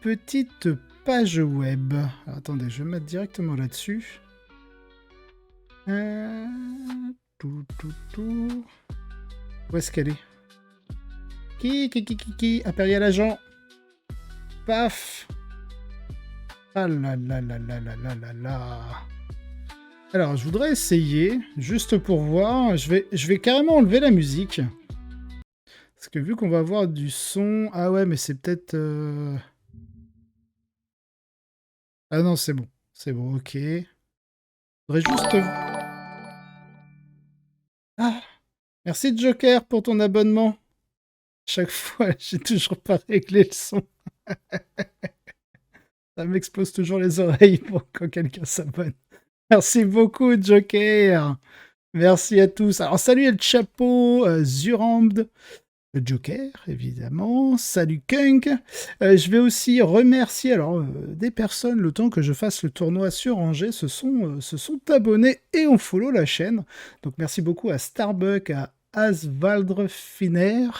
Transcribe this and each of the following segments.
petite page web. Alors, attendez, je vais mettre directement là-dessus. Tout. Où est-ce qu'elle est? Qui Impérial Agent. Paf. Ah là là là là là là là là. Alors, je voudrais essayer, juste pour voir. Je vais carrément enlever la musique. Parce que vu qu'on va avoir du son... Ah ouais, mais c'est peut-être... Ah non, c'est bon. C'est bon, ok. Je voudrais juste... Ah, merci Joker pour ton abonnement. Chaque fois, j'ai toujours pas réglé le son. Ça m'explose toujours les oreilles quand quelqu'un s'abonne. Merci beaucoup Joker. Merci à tous. Alors salut El Chapeau, Zurand, le Joker, évidemment. Salut Kunk. Je vais aussi remercier des personnes, le temps que je fasse le tournoi sur Angers, se sont abonnés et ont follow la chaîne. Donc merci beaucoup à Starbuck, à Asvaldre Finer,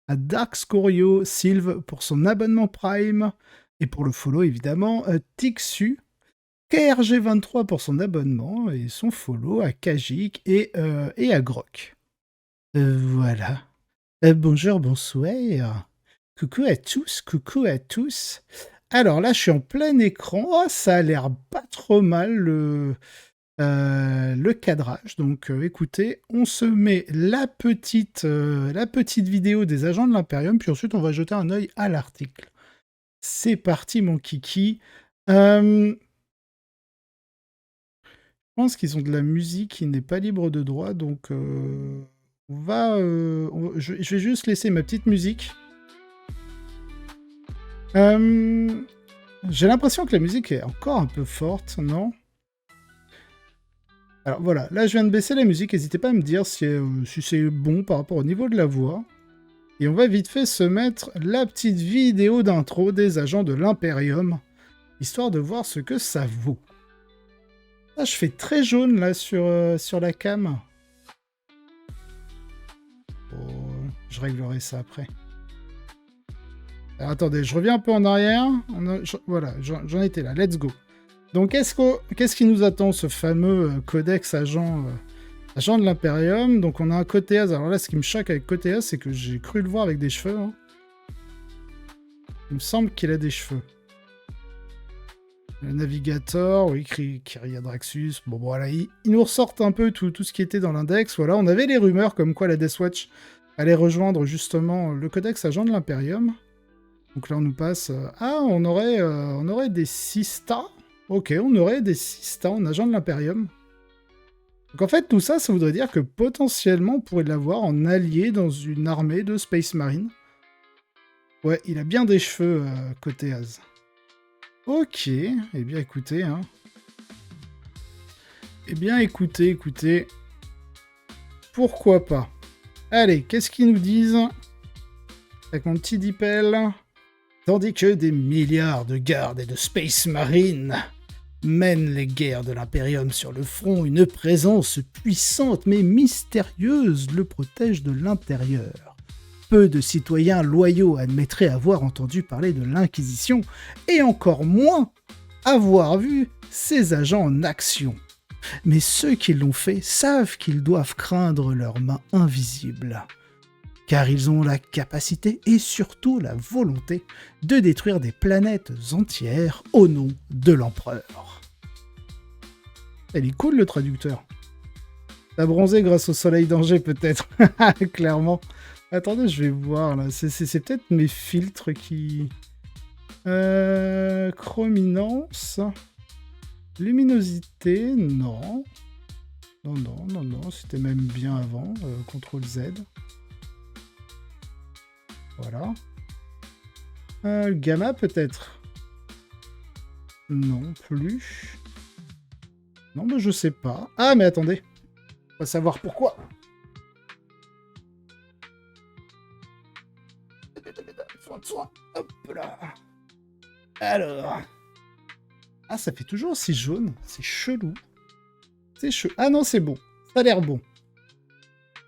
à Dark Scorio, Sylve pour son abonnement Prime, et pour le follow évidemment, Tixu, KRG23 pour son abonnement et son follow, à Kajik et à Grok. Voilà. Bonjour, bonsoir. Coucou à tous, coucou à tous. Alors là, je suis en plein écran. Oh, ça a l'air pas trop mal le cadrage. Donc écoutez, on se met la petite vidéo des agents de l'Imperium, puis ensuite on va jeter un œil à l'article. C'est parti mon kiki. Je pense qu'ils ont de la musique qui n'est pas libre de droit, donc je vais juste laisser ma petite musique. J'ai l'impression que la musique est encore un peu forte, non? Alors voilà, là je viens de baisser la musique, n'hésitez pas à me dire si c'est bon par rapport au niveau de la voix. Et on va vite fait se mettre la petite vidéo d'intro des agents de l'Imperium, histoire de voir ce que ça vaut. Ah, je fais très jaune là sur la cam. Oh, je réglerai ça après. Alors, attendez, je reviens un peu en arrière. Voilà, j'en étais là, let's go. Donc qu'est-ce qui nous attend, ce fameux codex agent de l'Imperium? Donc on a un Cotéaz. Alors là, ce qui me choque avec Cotéaz, c'est que j'ai cru le voir avec des cheveux. Hein. Il me semble qu'il a des cheveux. Le navigateur, oui, Kyria Draxus. Bon, voilà, ils nous ressortent un peu tout ce qui était dans l'index. Voilà, on avait les rumeurs comme quoi la Death Watch allait rejoindre justement le codex agent de l'Imperium. Donc là, on nous passe... on aurait des Sista. Ok, on aurait des Sista en agent de l'Imperium. Donc en fait, tout ça, ça voudrait dire que potentiellement, on pourrait l'avoir en allié dans une armée de Space Marine. Ouais, il a bien des cheveux, côté Az. Ok, eh bien écoutez, hein. Eh bien écoutez. Pourquoi pas? Allez, qu'est-ce qu'ils nous disent? Avec mon petit dipel. Tandis que des milliards de gardes et de Space Marines mènent les guerres de l'Imperium sur le front, une présence puissante mais mystérieuse le protège de l'intérieur. Peu de citoyens loyaux admettraient avoir entendu parler de l'Inquisition, et encore moins avoir vu ces agents en action. Mais ceux qui l'ont fait savent qu'ils doivent craindre leurs mains invisibles, car ils ont la capacité et surtout la volonté de détruire des planètes entières au nom de l'Empereur. Elle est cool le traducteur. T'as bronzé grâce au soleil d'Angers peut-être, clairement. Attendez, je vais voir là, c'est peut-être mes filtres qui... Chrominance... Luminosité, non. Non, c'était même bien avant, CTRL Z. Voilà. Gamma peut-être? Non plus. Non, mais je sais pas. Ah, mais attendez. On va savoir pourquoi. Soin. Hop là. Alors. Ah, ça fait toujours aussi jaune. C'est chelou. Ah non, c'est bon. Ça a l'air bon.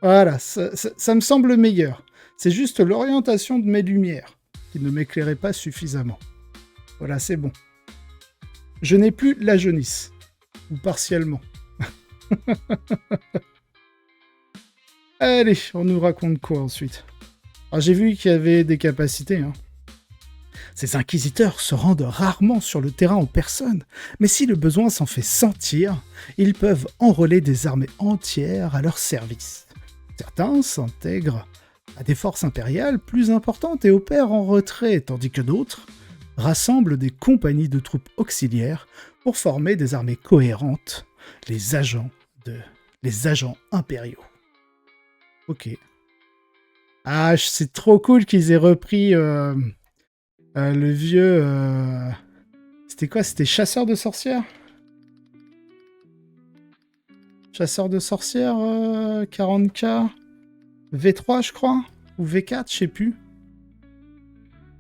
Voilà, ça me semble meilleur. C'est juste l'orientation de mes lumières qui ne m'éclairait pas suffisamment. Voilà, c'est bon. Je n'ai plus la jaunisse. Ou partiellement. Allez, on nous raconte quoi ensuite? Alors, j'ai vu qu'il y avait des capacités. Hein. Ces inquisiteurs se rendent rarement sur le terrain en personne, mais si le besoin s'en fait sentir, ils peuvent enrôler des armées entières à leur service. Certains s'intègrent à des forces impériales plus importantes et opèrent en retrait, tandis que d'autres rassemblent des compagnies de troupes auxiliaires pour former des armées cohérentes, les agents impériaux. Ok. Ah, c'est trop cool qu'ils aient repris le vieux... C'était quoi? C'était Chasseur de sorcières? Chasseur de sorcières 40K V3, je crois? Ou V4, je sais plus.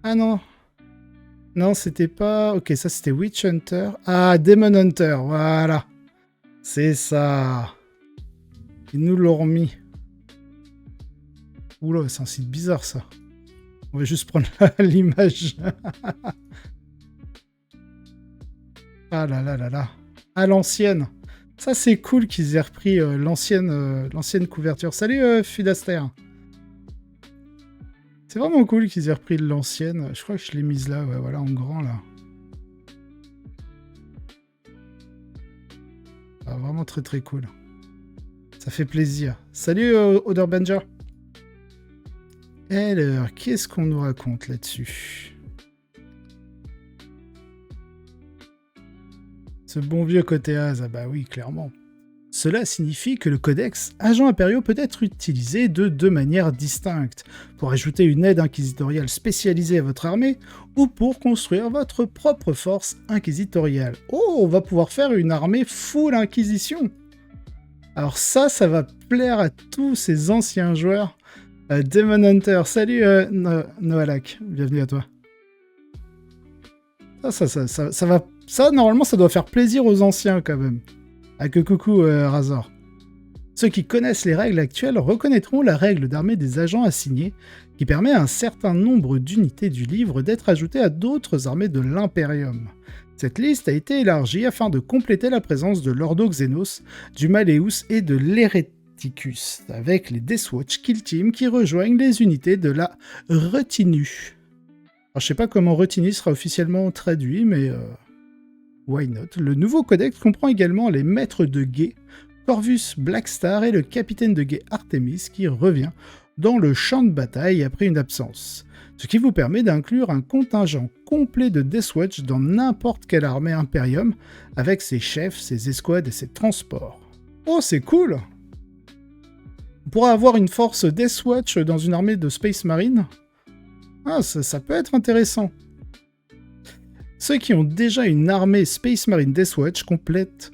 Ah non. Non, c'était pas... Ok, ça c'était Witch Hunter. Ah, Demon Hunter, voilà. C'est ça. Ils nous l'ont remis. Oula, c'est un site bizarre, ça. On va juste prendre l'image. Ah là là là là. À l'ancienne. Ça, c'est cool qu'ils aient repris l'ancienne couverture. Salut, Fudaster. C'est vraiment cool qu'ils aient repris l'ancienne. Je crois que je l'ai mise là, ouais, voilà, en grand, là. Ah, vraiment très très cool. Ça fait plaisir. Salut, Odor Banger. Alors, qu'est-ce qu'on nous raconte là-dessus? Ce bon vieux côté Az, ah bah oui, clairement. Cela signifie que le codex Agents impériaux peut être utilisé de deux manières distinctes, pour ajouter une aide inquisitoriale spécialisée à votre armée, ou pour construire votre propre force inquisitoriale. Oh, on va pouvoir faire une armée full inquisition. Alors ça va plaire à tous ces anciens joueurs. Demon Hunter, salut Noalak, bienvenue à toi. Ça va... Ça, normalement, ça doit faire plaisir aux anciens, quand même. Ah que coucou, Razor. Ceux qui connaissent les règles actuelles reconnaîtront la règle d'armée des agents assignés, qui permet à un certain nombre d'unités du livre d'être ajoutées à d'autres armées de l'Imperium. Cette liste a été élargie afin de compléter la présence de l'Ordo Xenos, du Malleus et de l'Hereticus, avec les Deathwatch Kill Team qui rejoignent les unités de la retinue. Alors, je sais pas comment retinue sera officiellement traduit, mais... why not? Le nouveau codex comprend également les maîtres de guet, Corvus Blackstar et le capitaine de guet Artemis qui revient dans le champ de bataille après une absence. Ce qui vous permet d'inclure un contingent complet de Deathwatch dans n'importe quelle armée Imperium, avec ses chefs, ses escouades et ses transports. Oh, c'est cool! On pourra avoir une force Deathwatch dans une armée de Space Marine. Ah, ça peut être intéressant. Ceux qui ont déjà une armée Space Marine Deathwatch complète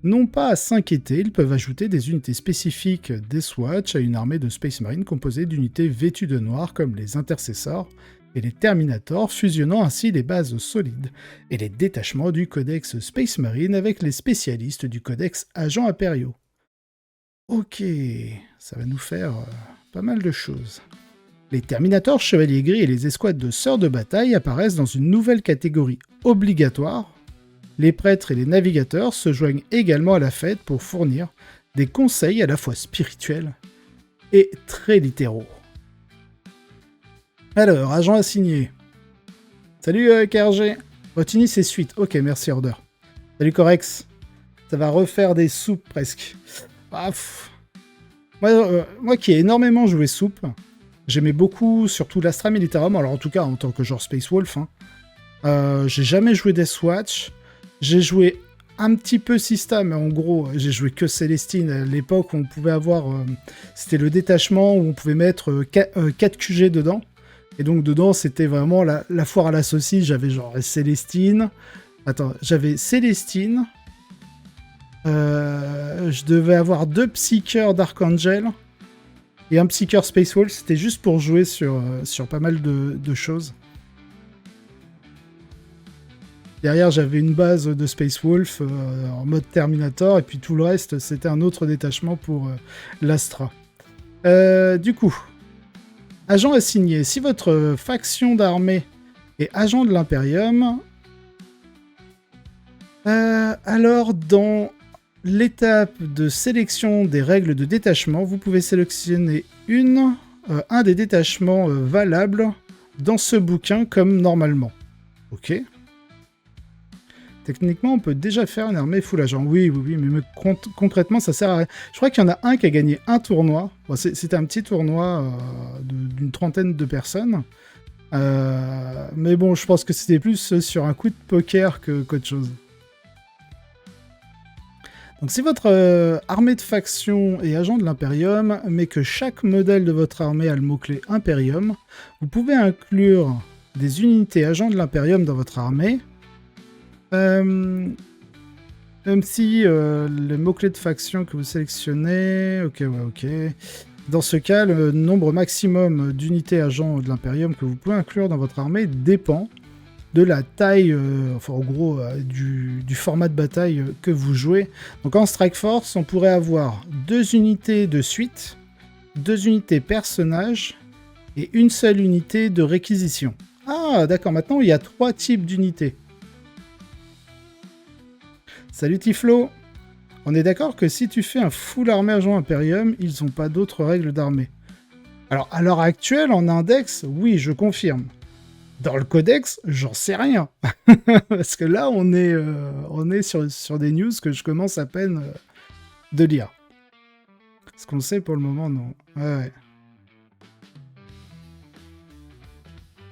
n'ont pas à s'inquiéter, ils peuvent ajouter des unités spécifiques Deathwatch à une armée de Space Marine composée d'unités vêtues de noir comme les Intercessors et les Terminators, fusionnant ainsi les bases solides et les détachements du codex Space Marine avec les spécialistes du codex Agents impériaux. Ok, ça va nous faire pas mal de choses. Les Terminators, Chevaliers Gris et les escouades de Sœurs de Bataille apparaissent dans une nouvelle catégorie obligatoire. Les prêtres et les navigateurs se joignent également à la fête pour fournir des conseils à la fois spirituels et très littéraux. Alors, agent assigné. Salut KRG. Rotini, c'est suite. Ok, merci Order. Salut Corex. Ça va refaire des soupes presque. Ah, moi qui ai énormément joué soupe, j'aimais beaucoup, surtout l'Astra Militarum, alors en tout cas en tant que genre Space Wolf. J'ai jamais joué Deathwatch. J'ai joué un petit peu Sista, mais en gros, j'ai joué que Célestine. À l'époque, on pouvait avoir... c'était le détachement où on pouvait mettre 4 QG dedans. Et donc dedans, c'était vraiment la foire à la saucisse. J'avais genre Célestine. Attends, j'avais Célestine. Je devais avoir 2 Psykers d'Archangel. Et un Psyker Space Wolf, c'était juste pour jouer sur pas mal de choses. Derrière, j'avais une base de Space Wolf en mode Terminator, et puis tout le reste, c'était un autre détachement pour l'Astra. Du coup, agent assigné. Si votre faction d'armée est agent de l'Imperium, Alors, dans l'étape de sélection des règles de détachement, vous pouvez sélectionner un des détachements valables dans ce bouquin comme normalement. Ok. Techniquement, on peut déjà faire une armée full agent. Oui, mais concrètement, ça sert à rien. Je crois qu'il y en a un qui a gagné un tournoi. Bon, c'était un petit tournoi d'une 30aine de personnes. Mais bon, je pense que c'était plus sur un coup de poker qu'autre chose. Donc si votre armée de faction est agent de l'Imperium, mais que chaque modèle de votre armée a le mot-clé Imperium, vous pouvez inclure des unités agents de l'Imperium dans votre armée. Même si le mot-clé de faction que vous sélectionnez... Ok. Dans ce cas, le nombre maximum d'unités agents de l'Imperium que vous pouvez inclure dans votre armée dépend de la taille, en gros, du format de bataille que vous jouez. Donc en Strike Force, on pourrait avoir 2 unités de suite, 2 unités personnages et une seule unité de réquisition. Ah, d'accord, maintenant il y a 3 types d'unités. Salut Tiflo. On est d'accord que si tu fais un full armée agent Imperium, ils n'ont pas d'autres règles d'armée. Alors, à l'heure actuelle, en index, oui, je confirme. Dans le codex, j'en sais rien. Parce que là, on est sur des news que je commence à peine de lire. Ce qu'on sait pour le moment, non. Ouais.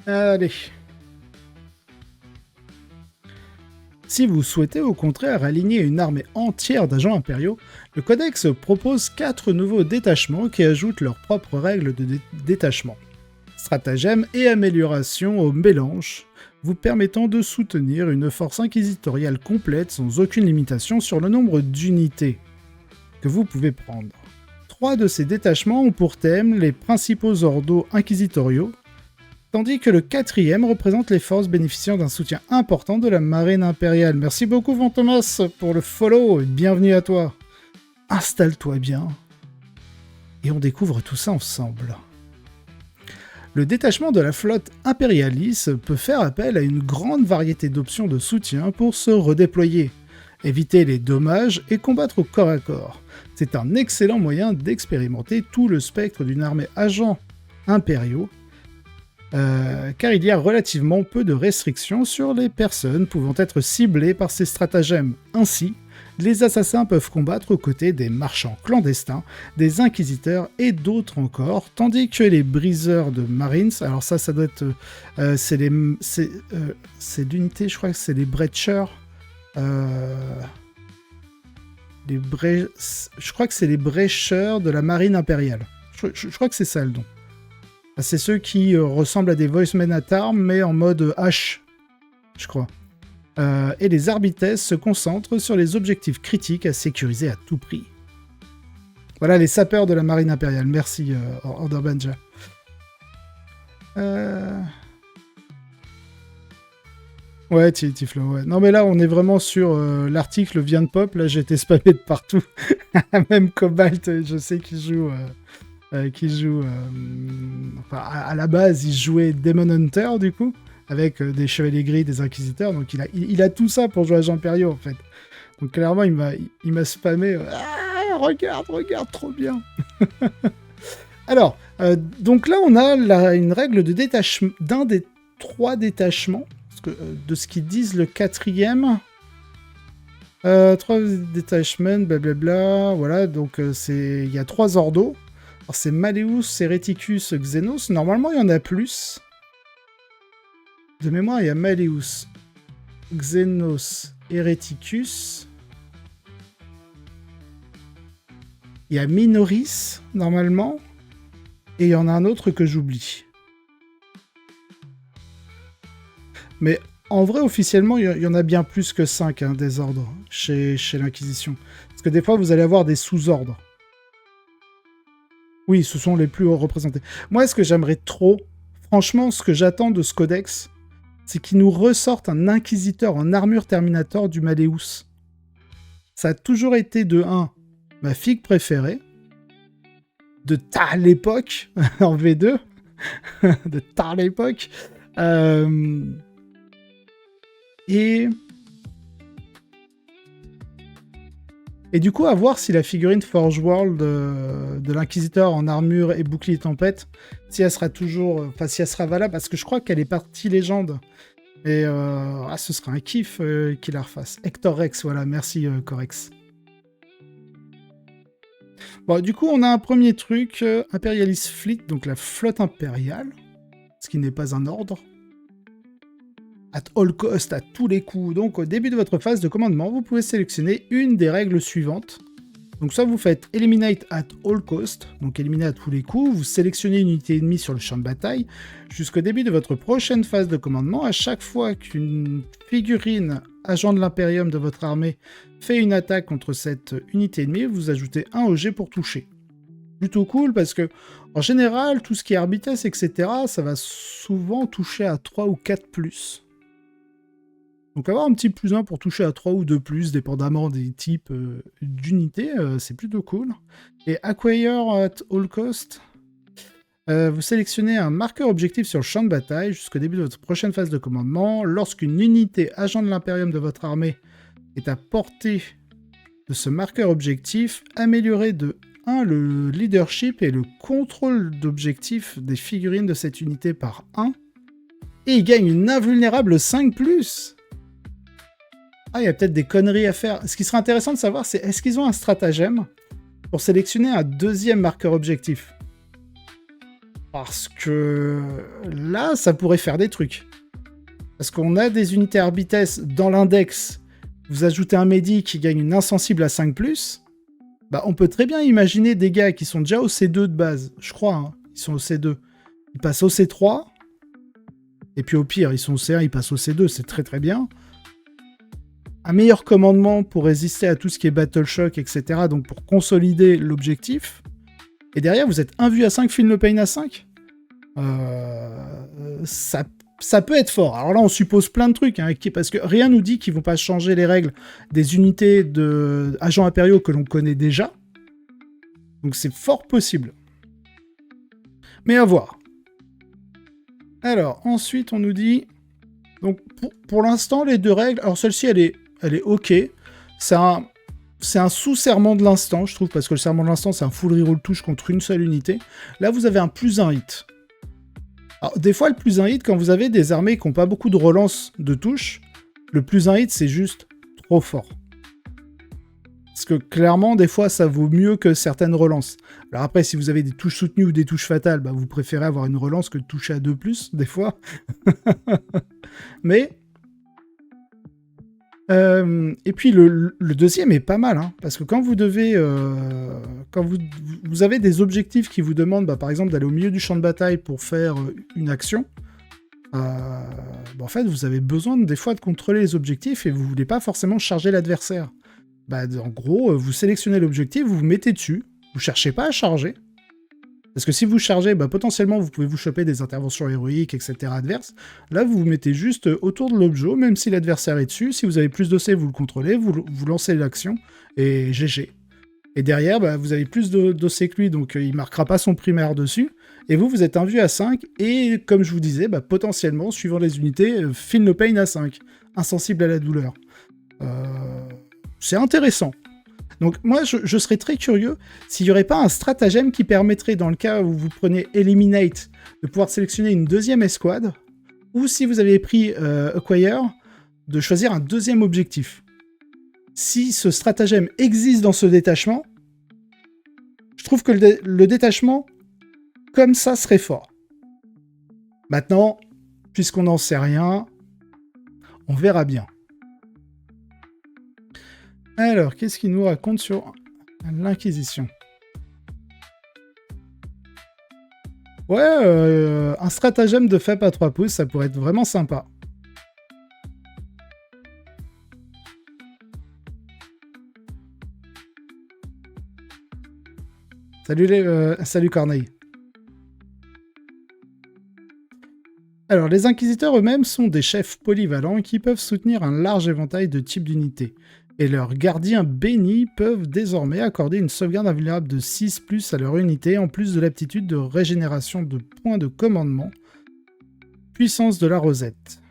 Allez. Si vous souhaitez au contraire aligner une armée entière d'agents impériaux, le codex propose 4 nouveaux détachements qui ajoutent leurs propres règles de détachement. Stratagèmes et améliorations au mélange, vous permettant de soutenir une force inquisitoriale complète sans aucune limitation sur le nombre d'unités que vous pouvez prendre. 3 de ces détachements ont pour thème les principaux ordos inquisitoriaux, tandis que le 4e représente les forces bénéficiant d'un soutien important de la marine impériale. Merci beaucoup Fantomas pour le follow et bienvenue à toi. Installe-toi bien et on découvre tout ça ensemble. Le détachement de la flotte Imperialis peut faire appel à une grande variété d'options de soutien pour se redéployer, éviter les dommages et combattre au corps à corps. C'est un excellent moyen d'expérimenter tout le spectre d'une armée agent impériaux, car il y a relativement peu de restrictions sur les personnes pouvant être ciblées par ces stratagèmes. Ainsi, les assassins peuvent combattre aux côtés des marchands clandestins, des inquisiteurs et d'autres encore, tandis que les briseurs de Marines, alors ça doit être... c'est l'unité, je crois que c'est les Breachers. Je crois que c'est les Breachers de la marine impériale. Je crois que c'est ça le nom. C'est ceux qui ressemblent à des Voicemen at Arms, mais en mode H, je crois. Et les Arbites se concentrent sur les objectifs critiques à sécuriser à tout prix. Voilà les sapeurs de la marine impériale. Merci, Order Banja. Ouais, Tiflo, ouais. Non, mais là, on est vraiment sur... l'article vient de pop, là, j'ai été spammé de partout. Même Cobalt, je sais qu'il joue... enfin, à la base, il jouait Demon Hunter, du coup, avec des chevaliers gris, des inquisiteurs, donc il a tout ça pour jouer à Jean Perriot, en fait. Donc clairement, il m'a spammé. Ah, regarde, trop bien. Alors, donc là, on a une règle de détachement, d'un des 3 détachements, parce que, de ce qu'ils disent le 4e. 3 détachements, blablabla, voilà, donc il y a 3 ordos. Alors c'est Malleus, Hereticus, Xenos. Normalement, il y en a plus. De mémoire, il y a Malleus, Xenos, Hereticus. Il y a Minoris, normalement. Et il y en a un autre que j'oublie. Mais en vrai, officiellement, il y en a bien plus que 5 des ordres chez l'Inquisition. Parce que des fois, vous allez avoir des sous-ordres. Oui, ce sont les plus représentés. Moi, ce que j'aimerais trop, franchement, ce que j'attends de ce codex, c'est qu'il nous ressorte un inquisiteur en armure Terminator du Malleus. Ça a toujours été de 1, ma figue préférée, de tard l'époque, en V2, de tard l'époque, et Et du coup, à voir si la figurine Forge World de l'Inquisiteur en armure et bouclier tempête, si elle sera toujours... Enfin, si elle sera valable, parce que je crois qu'elle est partie légende. Et ce serait un kiff qu'il la refasse. Hector Rex, voilà, merci Corex. Bon, du coup, on a un premier truc, Imperialist Fleet, donc la flotte impériale, ce qui n'est pas un ordre. At all cost, à tous les coups. Donc, au début de votre phase de commandement, vous pouvez sélectionner une des règles suivantes. Donc, soit vous faites Eliminate at all cost, donc éliminer à tous les coups, vous sélectionnez une unité ennemie sur le champ de bataille. Jusqu'au début de votre prochaine phase de commandement, à chaque fois qu'une figurine agent de l'Imperium de votre armée fait une attaque contre cette unité ennemie, vous ajoutez un au jet pour toucher. Plutôt cool parce que, en général, tout ce qui est Arbites, etc., ça va souvent toucher à 3 ou 4 plus. Donc avoir un petit plus 1 pour toucher à 3 ou 2 plus, dépendamment des types d'unités, c'est plutôt cool. Et Acquire at all cost, vous sélectionnez un marqueur objectif sur le champ de bataille jusqu'au début de votre prochaine phase de commandement. Lorsqu'une unité agent de l'Imperium de votre armée est à portée de ce marqueur objectif, améliorez de 1 le leadership et le contrôle d'objectif des figurines de cette unité par 1. Et il gagne une invulnérable 5+. Ah, il y a peut-être des conneries à faire. Ce qui serait intéressant de savoir, c'est est-ce qu'ils ont un stratagème pour sélectionner un deuxième marqueur objectif? Parce que là, ça pourrait faire des trucs. Parce qu'on a des unités Arbites dans l'index, vous ajoutez un médic qui gagne une insensible à 5+, bah on peut très bien imaginer des gars qui sont déjà au C2 de base, je crois, hein, ils sont au C2. Ils passent au C3, et puis au pire, ils sont au C1, ils passent au C2, c'est très très bien. Un meilleur commandement pour résister à tout ce qui est Battle Shock, etc. Donc pour consolider l'objectif. Et derrière, vous êtes 1 vue à 5, feel no pain à 5. Ça peut être fort. Alors là, on suppose plein de trucs, hein, parce que rien nous dit qu'ils vont pas changer les règles des unités d'agents impériaux que l'on connaît déjà. Donc c'est fort possible. Mais à voir. Alors, ensuite, on nous dit... Donc pour l'instant, les deux règles... Alors celle-ci, elle est ok. C'est un sous-serment de l'instant, je trouve, parce que le serment de l'instant, c'est un full reroll touche contre une seule unité. Là, vous avez un plus 1 hit. Alors, des fois, le plus 1 hit, quand vous avez des armées qui n'ont pas beaucoup de relance de touche, le plus 1 hit, c'est juste trop fort. Parce que clairement, des fois, ça vaut mieux que certaines relances. Alors après, si vous avez des touches soutenues ou des touches fatales, bah, vous préférez avoir une relance que de toucher à 2+, des fois. Mais... et puis le deuxième est pas mal, hein, parce que quand vous devez, quand vous avez des objectifs qui vous demandent, bah, par exemple, d'aller au milieu du champ de bataille pour faire une action, bah, en fait, vous avez besoin des fois de contrôler les objectifs et vous voulez pas forcément charger l'adversaire. Bah, en gros, vous sélectionnez l'objectif, vous vous mettez dessus, vous cherchez pas à charger. Parce que si vous chargez, bah, potentiellement, vous pouvez vous choper des interventions héroïques, etc. adverses. Là, vous vous mettez juste autour de l'objet, même si l'adversaire est dessus. Si vous avez plus d'OC, vous le contrôlez, vous lancez l'action, et GG. Et derrière, bah, vous avez plus d'OC que lui, donc il marquera pas son primaire dessus. Et vous êtes un vue à 5, et comme je vous disais, bah, potentiellement, suivant les unités, feel no pain à 5. Insensible à la douleur. C'est intéressant. Donc moi, je serais très curieux s'il n'y aurait pas un stratagème qui permettrait, dans le cas où vous prenez Eliminate, de pouvoir sélectionner une deuxième escouade, ou si vous avez pris Acquire, de choisir un deuxième objectif. Si ce stratagème existe dans ce détachement, je trouve que le détachement, comme ça, serait fort. Maintenant, puisqu'on n'en sait rien, on verra bien. Alors, qu'est-ce qu'il nous raconte sur l'Inquisition? Ouais, un stratagème de FEP à 3 pouces, ça pourrait être vraiment sympa. Salut Corneille. Alors, les inquisiteurs eux-mêmes sont des chefs polyvalents qui peuvent soutenir un large éventail de types d'unités. Et leurs gardiens bénis peuvent désormais accorder une sauvegarde invulnérable de 6+ à leur unité, en plus de l'aptitude de régénération de points de commandement. Puissance de la rosette.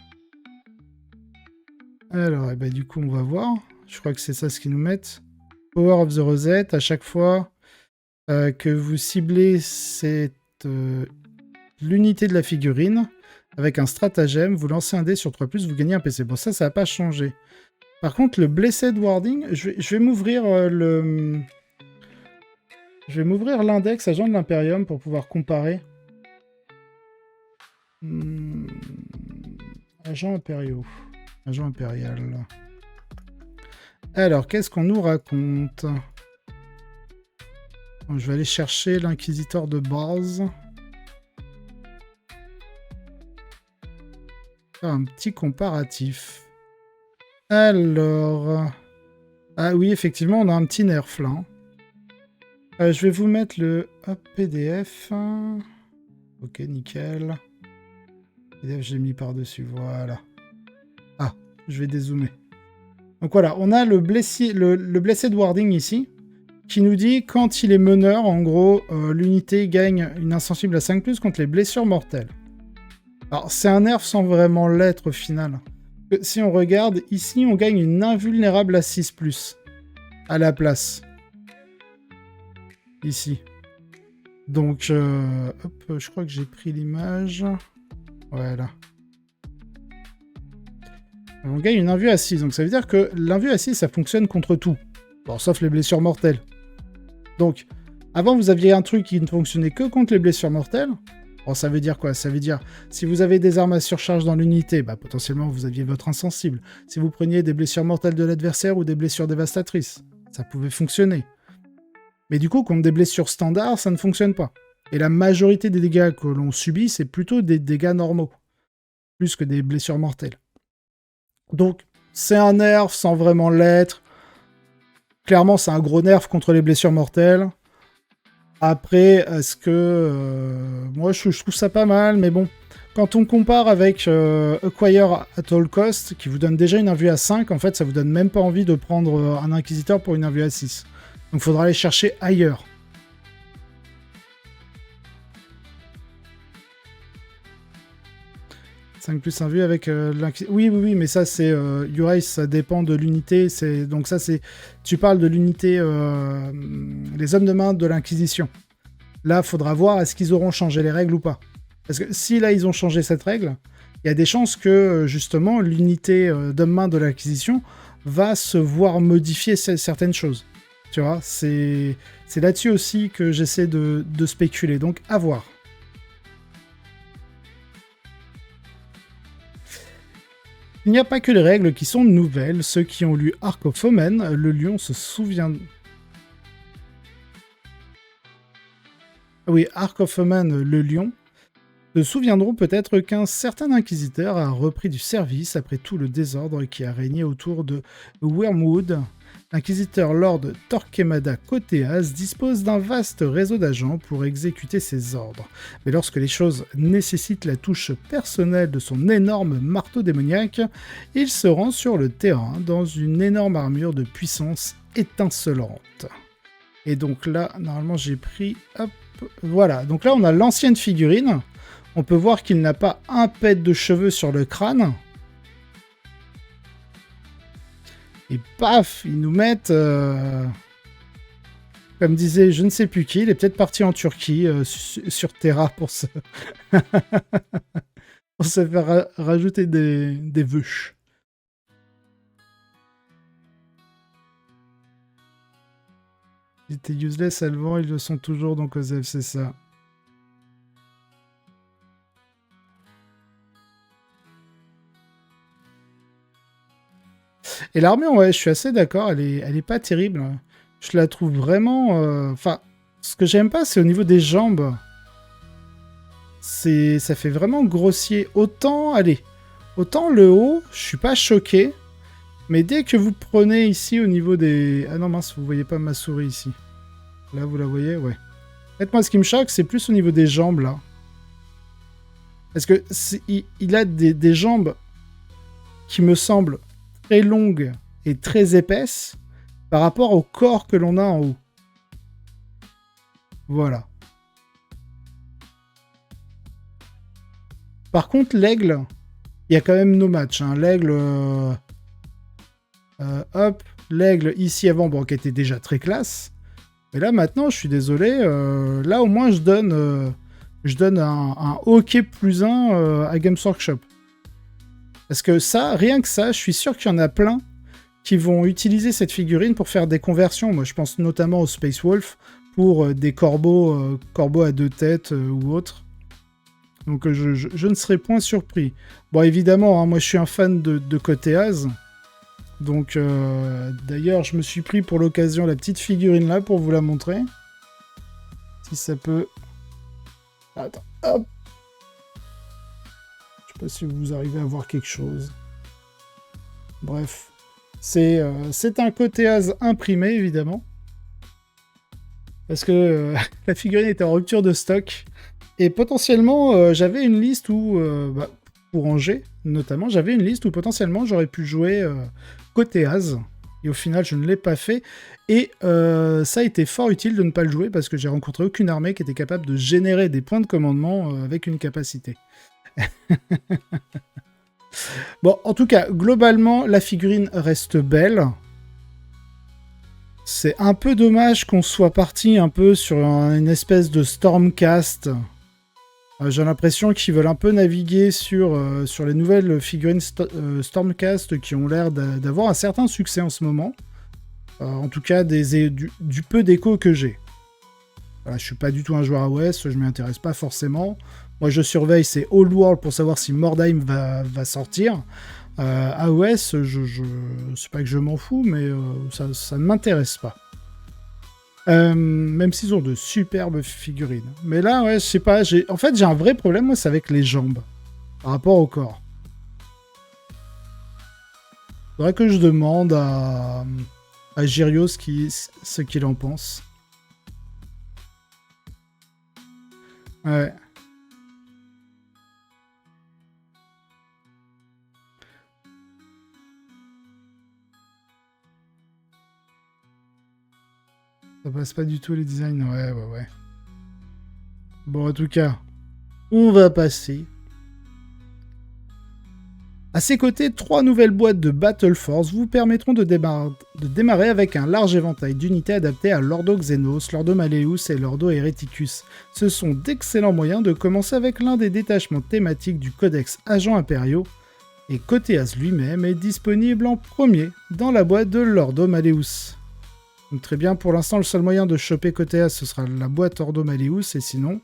Alors, du coup, on va voir. Je crois que c'est ça ce qu'ils nous mettent. Power of the Rosette, à chaque fois que vous ciblez l'unité de la figurine, avec un stratagème, vous lancez un dé sur 3+, vous gagnez un PC. Bon, ça n'a pas changé. Par contre, le Blessed Warding, je vais m'ouvrir Je vais m'ouvrir l'index agent de l'Imperium pour pouvoir comparer. Agent impériaux. Agent impérial. Alors, qu'est-ce qu'on nous raconte? Je vais aller chercher l'inquisiteur de base. Faire un petit comparatif. Alors... Ah oui, effectivement, on a un petit nerf là. Je vais vous mettre le PDF. Ok, nickel. PDF, j'ai mis par-dessus, voilà. Ah, je vais dézoomer. Donc voilà, on a le Blessed Warding ici, qui nous dit quand il est meneur, en gros, l'unité gagne une insensible à 5+, contre les blessures mortelles. Alors, c'est un nerf sans vraiment l'être au final. Si on regarde, ici, on gagne une invulnérable à 6+, à la place. Ici. Donc, hop, je crois que j'ai pris l'image. Voilà. On gagne une invue à 6, donc ça veut dire que l'invue à 6, ça fonctionne contre tout. Bon, sauf les blessures mortelles. Donc, avant, vous aviez un truc qui ne fonctionnait que contre les blessures mortelles. Bon, ça veut dire quoi? Ça veut dire, si vous avez des armes à surcharge dans l'unité, bah, potentiellement, vous aviez votre insensible. Si vous preniez des blessures mortelles de l'adversaire ou des blessures dévastatrices, ça pouvait fonctionner. Mais du coup, contre des blessures standards, ça ne fonctionne pas. Et la majorité des dégâts que l'on subit, c'est plutôt des dégâts normaux, plus que des blessures mortelles. Donc, c'est un nerf sans vraiment l'être. Clairement, c'est un gros nerf contre les blessures mortelles. Après, est-ce que... moi, je trouve ça pas mal, mais bon. Quand on compare avec Acquire at all cost, qui vous donne déjà une invue à 5, en fait, ça vous donne même pas envie de prendre un Inquisiteur pour une invue à 6. Donc, il faudra aller chercher ailleurs. Plus invue avec l'inquisition. Oui, mais ça, c'est... UI, ça dépend de l'unité. Donc ça, c'est... Tu parles de l'unité... les hommes de main de l'Inquisition. Là, il faudra voir est-ce qu'ils auront changé les règles ou pas. Parce que si là, ils ont changé cette règle, il y a des chances que, justement, l'unité d'homme main de l'Inquisition va se voir modifier certaines choses. Tu vois, c'est là-dessus aussi que j'essaie de spéculer. Donc, à voir. Il n'y a pas que les règles qui sont nouvelles. Ceux qui ont lu Ark of Omen, le lion se souvient... Oui, Ark of Omen, le lion, se souviendront peut-être qu'un certain inquisiteur a repris du service après tout le désordre qui a régné autour de Wormwood. L'inquisiteur Lord Torquemada Koteas dispose d'un vaste réseau d'agents pour exécuter ses ordres. Mais lorsque les choses nécessitent la touche personnelle de son énorme marteau démoniaque, il se rend sur le terrain dans une énorme armure de puissance étincelante. Et donc là, normalement j'ai pris... Hop, voilà, donc là on a l'ancienne figurine. On peut voir qu'il n'a pas un pet de cheveux sur le crâne. Et paf, ils nous mettent, comme disait je ne sais plus qui, il est peut-être parti en Turquie, sur Terra pour se, pour se faire rajouter des veuches. Ils étaient useless avant, ils le sont toujours, donc Osef, c'est ça. Et l'armure, ouais, je suis assez d'accord, elle est pas terrible. Je la trouve vraiment... Enfin, ce que j'aime pas, c'est au niveau des jambes. Ça fait vraiment grossier. Autant, allez, autant le haut, je suis pas choqué. Mais dès que vous prenez ici au niveau des... Ah non, mince, vous voyez pas ma souris ici. Là, vous la voyez? Ouais. En fait, moi, ce qui me choque, c'est plus au niveau des jambes, là. Parce que il a des jambes qui me semblent très longue et très épaisse par rapport au corps que l'on a en haut. Voilà. Par contre, l'aigle, il y a quand même nos matchs. Hein. L'aigle, hop, l'aigle ici avant, bon, qui était déjà très classe. Mais là, maintenant, je suis désolé, là, au moins, je donne un OK plus 1 à Games Workshop. Parce que ça, rien que ça, je suis sûr qu'il y en a plein qui vont utiliser cette figurine pour faire des conversions. Moi, je pense notamment au Space Wolf pour des corbeaux à 2 têtes ou autres. Donc, je ne serais point surpris. Bon, évidemment, hein, moi, je suis un fan de côté As. Donc, d'ailleurs, je me suis pris pour l'occasion la petite figurine là pour vous la montrer. Si ça peut... Attends, hop. Je sais pas si vous arrivez à voir quelque chose. Bref. C'est un côté As imprimé, évidemment. Parce que la figurine était en rupture de stock. Et potentiellement, j'avais une liste où... pour Angers, notamment, j'avais une liste où potentiellement j'aurais pu jouer côté As. Et au final, je ne l'ai pas fait. Et ça a été fort utile de ne pas le jouer parce que j'ai rencontré aucune armée qui était capable de générer des points de commandement avec une capacité. Bon, en tout cas, globalement, la figurine reste belle. C'est un peu dommage qu'on soit parti un peu sur une espèce de Stormcast. J'ai l'impression qu'ils veulent un peu naviguer sur les nouvelles figurines Stormcast qui ont l'air d'avoir un certain succès en ce moment. En tout cas, du peu d'écho que j'ai. Voilà, je suis pas du tout un joueur AOS, je m'y intéresse pas forcément. Moi, je surveille, c'est Old World pour savoir si Mordheim va sortir. AOS, c'est pas que je m'en fous, mais ça ne m'intéresse pas. Même s'ils ont de superbes figurines. Mais là, ouais, je sais pas. En fait, j'ai un vrai problème, moi, c'est avec les jambes. Par rapport au corps. Faudrait que je demande à Gyrios ce qu'il en pense. Ouais. Ça passe pas du tout les designs. Ouais. Bon, en tout cas, on va passer. À ses côtés, 3 nouvelles boîtes de Battle Force vous permettront de démarrer avec un large éventail d'unités adaptées à l'Ordo Xenos, l'Ordo Malleus et l'Ordo Hereticus. Ce sont d'excellents moyens de commencer avec l'un des détachements thématiques du Codex Agents Impériaux, et Coteas lui-même est disponible en premier dans la boîte de l'Ordo Malleus. Donc très bien, pour l'instant, le seul moyen de choper Coteas, ce sera la boîte Ordo Malleus, et sinon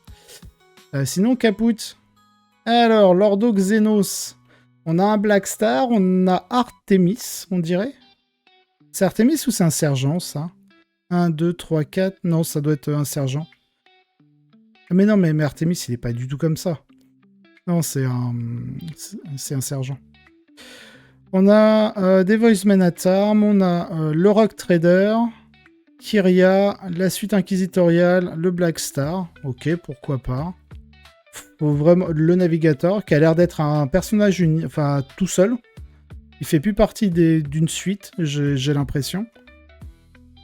caput. Alors, l'Ordo Xenos... On a un Black Star, on a Artemis, on dirait. C'est Artemis ou c'est un sergent, ça? 1, 2, 3, 4... Non, ça doit être un sergent. Mais non, mais Artemis, il est pas du tout comme ça. Non, c'est un sergent. On a des Voicemen at Arms, on a le Rock Trader, Kyria, la suite inquisitoriale, le Black Star. Ok, pourquoi pas. Vraiment, le navigateur qui a l'air d'être un personnage tout seul. Il fait plus partie d'une suite, j'ai l'impression.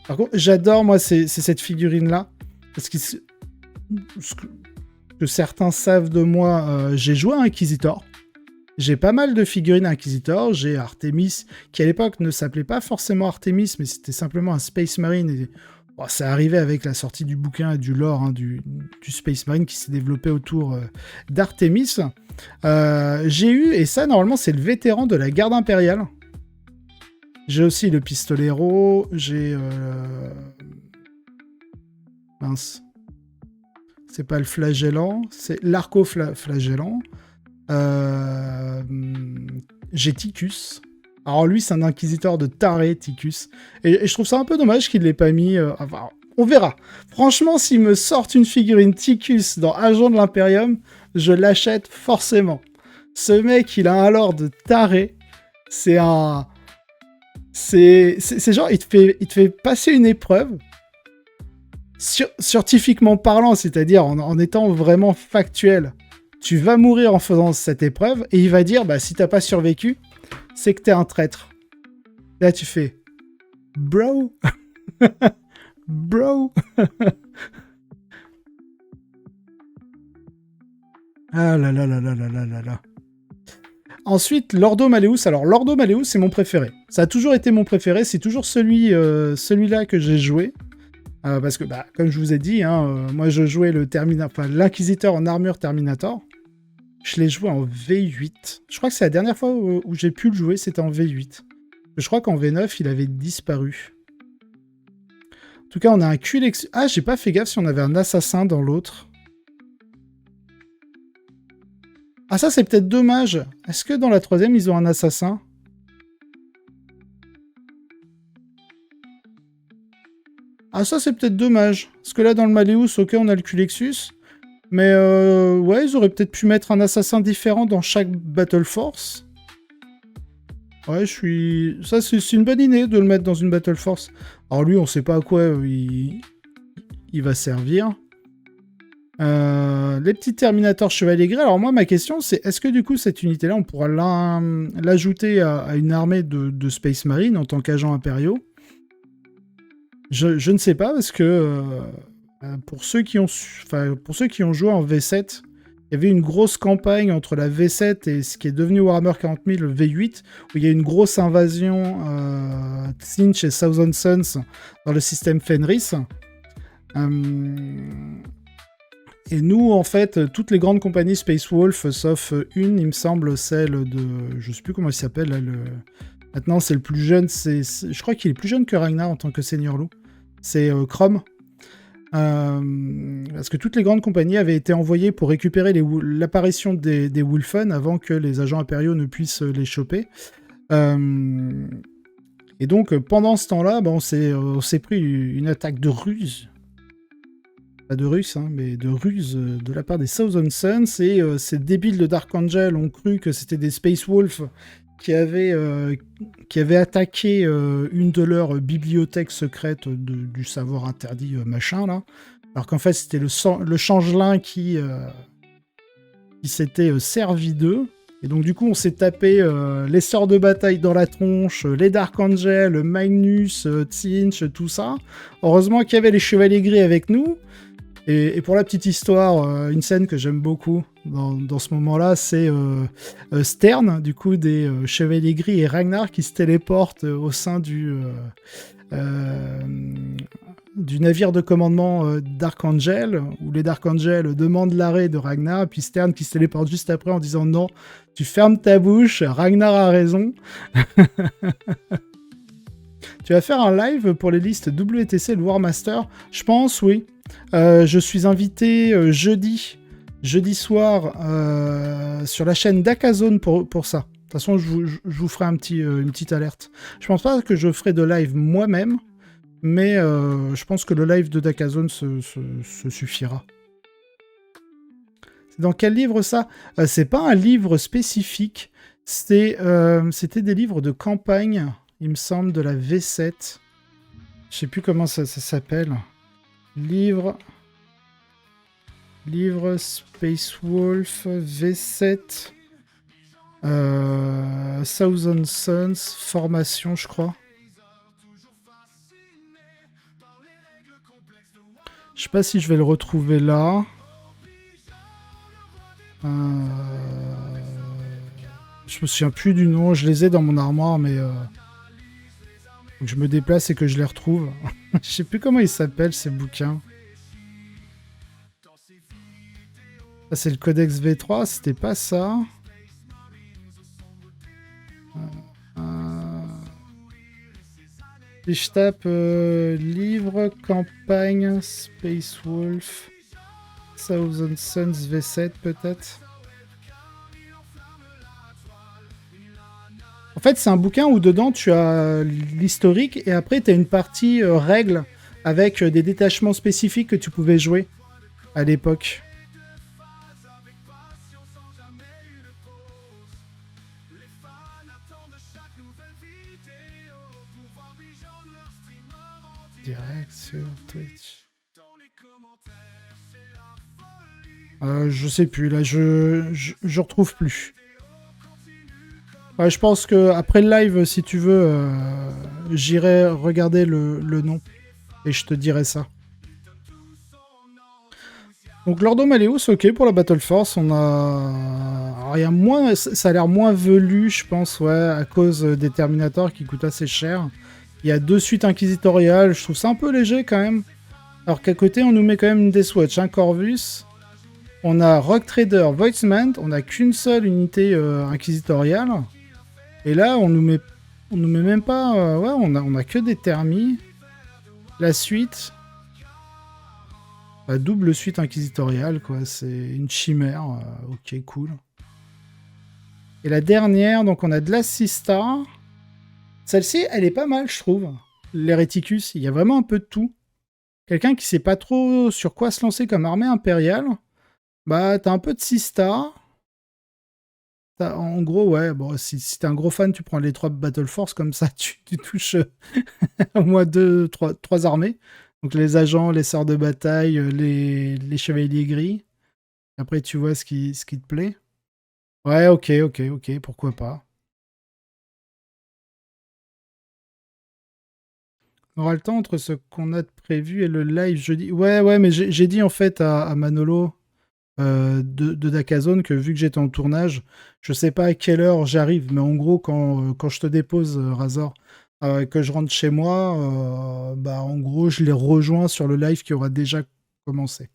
Par contre, j'adore, moi, c'est cette figurine-là. Parce que certains savent de moi, j'ai joué à Inquisitor. J'ai pas mal de figurines Inquisitor. J'ai Artemis, qui à l'époque ne s'appelait pas forcément Artemis, mais c'était simplement un Space Marine. Et ça arrivait avec la sortie du bouquin et du lore du Space Marine qui s'est développé autour d'Artemis. J'ai eu, et ça normalement c'est le vétéran de la garde impériale. J'ai aussi le pistolero, j'ai... Mince. C'est pas le flagellant, c'est l'arco-flagellant. J'ai Ticus. Alors lui, c'est un inquisiteur de taré, Ticus. Et je trouve ça un peu dommage qu'il ne l'ait pas mis... Enfin, on verra. Franchement, s'il me sortent une figurine Ticus dans Agent de l'Imperium, je l'achète forcément. Ce mec, il a un lore de taré. C'est un... C'est genre, il te fait passer une épreuve, scientifiquement parlant, c'est-à-dire en étant vraiment factuel. Tu vas mourir en faisant cette épreuve, et il va dire, bah, si t'as pas survécu, c'est que t'es un traître. Là, tu fais... Bro. Bro. Ah là là là là là là là là. Ensuite, Lordo Malleus. Alors, Lordo Malleus, c'est mon préféré. Ça a toujours été mon préféré. C'est toujours celui-là que j'ai joué. Parce que, bah, comme je vous ai dit, moi, je jouais l'Inquisiteur en armure Terminator. Je l'ai joué en V8. Je crois que c'est la dernière fois où j'ai pu le jouer, c'était en V8. Je crois qu'en V9, il avait disparu. En tout cas, on a un QLX... Ah, j'ai pas fait gaffe si on avait un assassin dans l'autre. Ah, ça, c'est peut-être dommage. Est-ce que dans la troisième, ils ont un assassin? Ah, ça, c'est peut-être dommage. Parce que là, dans le Malleus, ok, on a le Culexus. Mais, ouais, ils auraient peut-être pu mettre un assassin différent dans chaque Battle Force. Ouais, ça, c'est une bonne idée de le mettre dans une Battle Force. Alors lui, on sait pas à quoi il va servir. Les petits Terminators Chevalier Gris. Alors moi, ma question, c'est est-ce que du coup, cette unité-là, on pourra l'ajouter à une armée de Space Marine en tant qu'agents impériaux? Je ne sais pas, parce que pour ceux qui ont joué en V7, il y avait une grosse campagne entre la V7 et ce qui est devenu Warhammer 40 000, le V8, où il y a une grosse invasion Tzeentch et Thousand Suns dans le système Fenris. Et nous, en fait, toutes les grandes compagnies Space Wolf, sauf une, il me semble, celle de... Je sais plus comment il s'appelle, là, maintenant, c'est le plus jeune, je crois qu'il est plus jeune que Ragnar en tant que Seigneur Loup. C'est Chrome. Parce que toutes les grandes compagnies avaient été envoyées pour récupérer l'apparition des Wulfen avant que les agents impériaux ne puissent les choper. Et donc, pendant ce temps-là, on s'est pris une attaque de ruse. Pas de russe, mais de ruse de la part des Thousand Suns. Et ces débiles de Dark Angel ont cru que c'était des Space Wolf qui avaient attaqué une de leurs bibliothèques secrètes du savoir interdit, machin, là. Alors qu'en fait, c'était le changelin qui s'était servi d'eux. Et donc, du coup, on s'est tapé les sorts de bataille dans la tronche, les Dark Angel, Magnus, Tzeentch, tout ça. Heureusement qu'il y avait les Chevaliers Gris avec nous. Et pour la petite histoire, une scène que j'aime beaucoup dans ce moment-là, c'est Stern, du coup, des Chevaliers Gris et Ragnar qui se téléportent au sein du navire de commandement Dark Angel, où les Dark Angel demandent l'arrêt de Ragnar, puis Stern qui se téléporte juste après en disant « Non, tu fermes ta bouche, Ragnar a raison ». Tu vas faire un live pour les listes WTC le War Master? Je pense, oui. Je suis invité jeudi soir sur la chaîne d'Akazone pour ça. De toute façon, je vous ferai une petite alerte. Je pense pas que je ferai de live moi-même, mais je pense que le live de Dakazone se suffira. C'est dans quel livre ça? C'est pas un livre spécifique, c'était des livres de campagne, il me semble, de la V7. Je sais plus comment ça s'appelle. Livre Space Wolf V7 Thousand Suns formation, je crois. Je sais pas si je vais le retrouver là. Je me souviens plus du nom, je les ai dans mon armoire, mais faut que je me déplace et que je les retrouve. Je sais plus comment ils s'appellent, ces bouquins. Ça, c'est le Codex V3, c'était pas ça. Si je tape livre, campagne, Space Wolf, Thousand Suns V7 peut-être. En fait, c'est un bouquin où dedans tu as l'historique et après tu as une partie règles avec des détachements spécifiques que tu pouvais jouer à l'époque. Direct sur Twitch. Je sais plus, là je retrouve plus. Ouais, je pense que après le live, si tu veux, j'irai regarder le nom et je te dirai ça. Donc Lordo Malleus, ok pour la Battle Force, on a... Alors, il y a moins... ça a l'air moins velu, je pense, ouais, à cause des Terminators qui coûtent assez cher. Il y a 2 suites inquisitoriales, je trouve ça un peu léger quand même. Alors qu'à côté, on nous met quand même une Deathwatch, un Corvus. On a Rock Trader, Voidsman, on n'a qu'une seule unité inquisitoriale. Et là, on nous met même pas... ouais, on a que des thermis. La suite... La double suite inquisitoriale, quoi. C'est une chimère. Ok, cool. Et la dernière, donc on a de la Sista. Celle-ci, elle est pas mal, je trouve. L'Hereticus, il y a vraiment un peu de tout. Quelqu'un qui sait pas trop sur quoi se lancer comme armée impériale, bah t'as un peu de Sista. En gros, ouais, bon, si t'es un gros fan, tu prends les 3 Battle Force, comme ça tu touches au moins 3 armées. Donc les agents, les sœurs de bataille, les chevaliers gris. Après, tu vois ce qui te plaît. Ouais, ok, pourquoi pas. On aura le temps entre ce qu'on a de prévu et le live jeudi. Ouais, mais j'ai dit en fait à Manolo de Dakazone que vu que j'étais en tournage, je sais pas à quelle heure j'arrive, mais en gros, quand je te dépose, Razor, que je rentre chez moi, bah en gros, je les rejoins sur le live qui aura déjà commencé.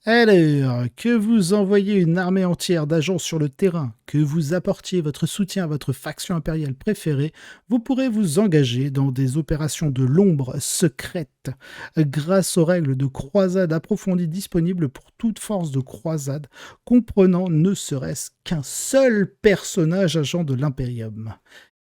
Alors, que vous envoyiez une armée entière d'agents sur le terrain, que vous apportiez votre soutien à votre faction impériale préférée, vous pourrez vous engager dans des opérations de l'ombre secrètes grâce aux règles de croisade approfondies disponibles pour toute force de croisade, comprenant ne serait-ce qu'un seul personnage agent de l'Imperium.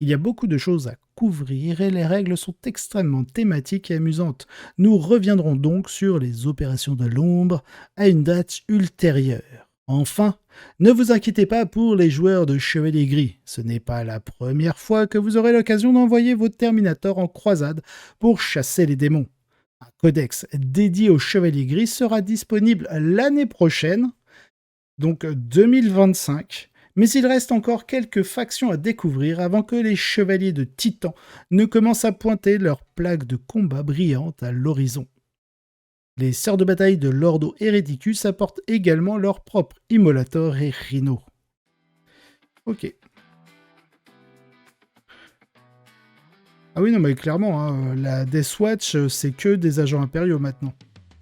Il y a beaucoup de choses à couvrir et les règles sont extrêmement thématiques et amusantes. Nous reviendrons donc sur les opérations de l'ombre à une date ultérieure. Enfin, ne vous inquiétez pas pour les joueurs de Chevalier Gris. Ce n'est pas la première fois que vous aurez l'occasion d'envoyer vos Terminators en croisade pour chasser les démons. Un codex dédié aux Chevaliers Gris sera disponible l'année prochaine, donc 2025. Mais il reste encore quelques factions à découvrir avant que les chevaliers de Titan ne commencent à pointer leurs plaques de combat brillantes à l'horizon. Les sœurs de bataille de l'Ordo Hereticus apportent également leur propre Immolator et Rhino. Ok. Ah oui, non, mais clairement, hein, la Deathwatch, c'est que des agents impériaux maintenant.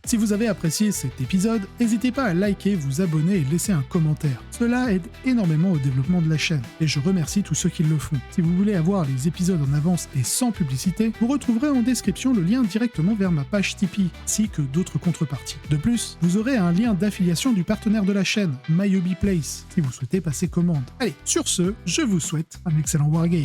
Si vous avez apprécié cet épisode, n'hésitez pas à liker, vous abonner et laisser un commentaire. Cela aide énormément au développement de la chaîne, et je remercie tous ceux qui le font. Si vous voulez avoir les épisodes en avance et sans publicité, vous retrouverez en description le lien directement vers ma page Tipeee, ainsi que d'autres contreparties. De plus, vous aurez un lien d'affiliation du partenaire de la chaîne, My Hobby Place, si vous souhaitez passer commande. Allez, sur ce, je vous souhaite un excellent wargame.